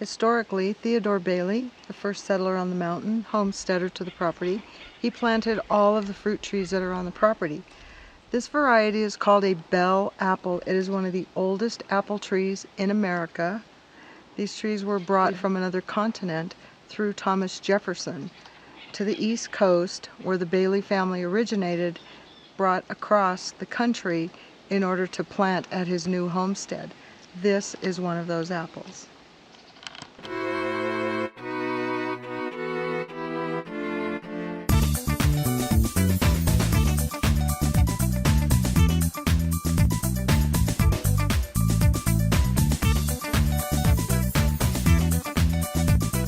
Historically, Theodore Bailey, the first settler on the mountain, homesteader to the property, he planted all of the fruit trees that are on the property. This variety is called a bell apple. It is one of the oldest apple trees in America. These trees were brought from another continent through Thomas Jefferson to the East Coast, where the Bailey family originated, brought across the country in order to plant at his new homestead. This is one of those apples.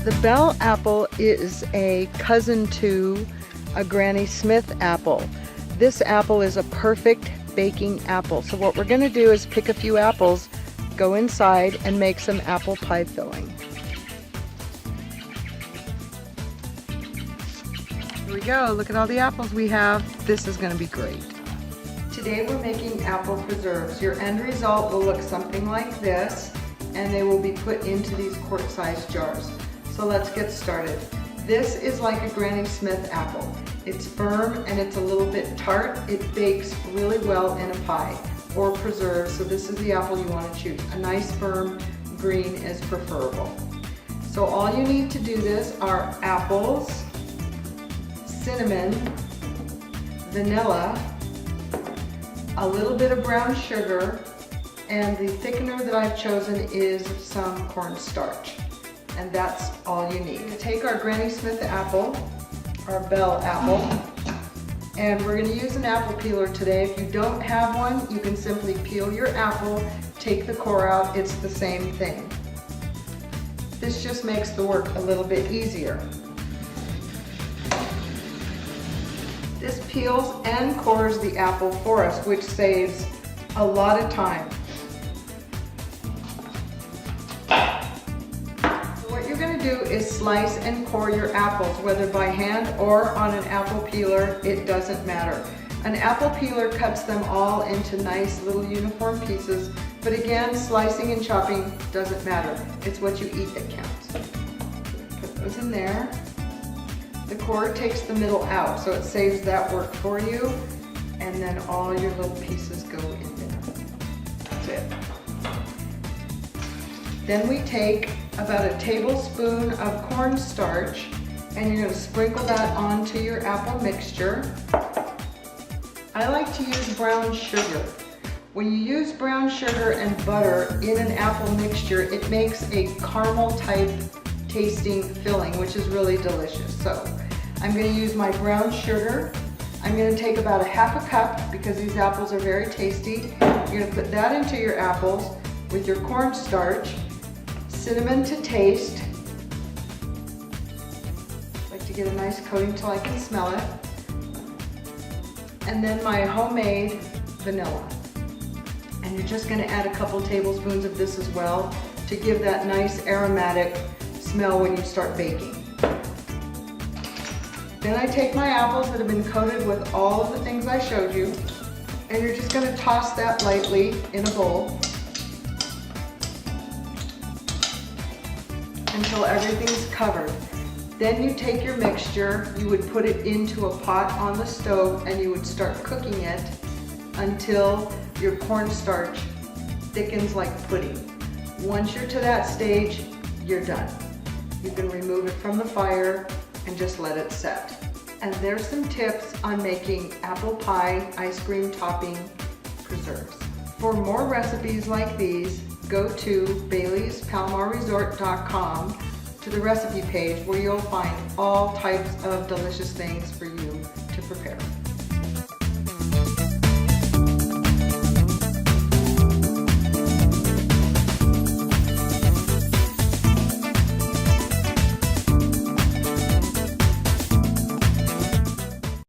The bell apple is a cousin to a Granny Smith apple. This apple is a perfect baking apple. So what we're going to do is pick a few apples, go inside, and make some apple pie filling. Here we go. Look at all the apples we have. This is going to be great. Today we're making apple preserves. Your end result will look something like this, and they will be put into these quart-sized jars. So let's get started. This is like a Granny Smith apple. It's firm and it's a little bit tart. It bakes really well in a pie or preserves, so this is the apple you want to choose. A nice firm green is preferable. So all you need to do this are apples, cinnamon, vanilla, a little bit of brown sugar, and the thickener that I've chosen is some cornstarch. And that's all you need. We'll take our Granny Smith apple, our bell apple, and we're going to use an apple peeler today. If you don't have one, you can simply peel your apple, take the core out, it's the same thing. This just makes the work a little bit easier. This peels and cores the apple for us, which saves a lot of time. Do is slice and core your apples, whether by hand or on an apple peeler, it doesn't matter. An apple peeler cuts them all into nice little uniform pieces, but again, slicing and chopping doesn't matter. It's what you eat that counts. Put those in there. The core takes the middle out, so it saves that work for you, and then all your little pieces go in there. That's it. Then we take about a tablespoon of cornstarch, and you're going to sprinkle that onto your apple mixture. I like to use brown sugar. When you use brown sugar and butter in an apple mixture, it makes a caramel type tasting filling, which is really delicious. So I'm going to use my brown sugar. I'm going to take about a half a cup because these apples are very tasty. You're going to put that into your apples with your cornstarch. Cinnamon to taste. I like to get a nice coating till I can smell it. And then my homemade vanilla. And you're just going to add a couple tablespoons of this as well to give that nice aromatic smell when you start baking. Then I take my apples that have been coated with all of the things I showed you, and you're just going to toss that lightly in a bowl until everything's covered. Then you take your mixture, you would put it into a pot on the stove, and you would start cooking it until your cornstarch thickens like pudding. Once you're to that stage, you're done. You can remove it from the fire and just let it set. And there's some tips on making apple pie ice cream topping preserves. For more recipes like these, go to Bailey'sPalomarResort.com to the recipe page where you'll find all types of delicious things for you to prepare.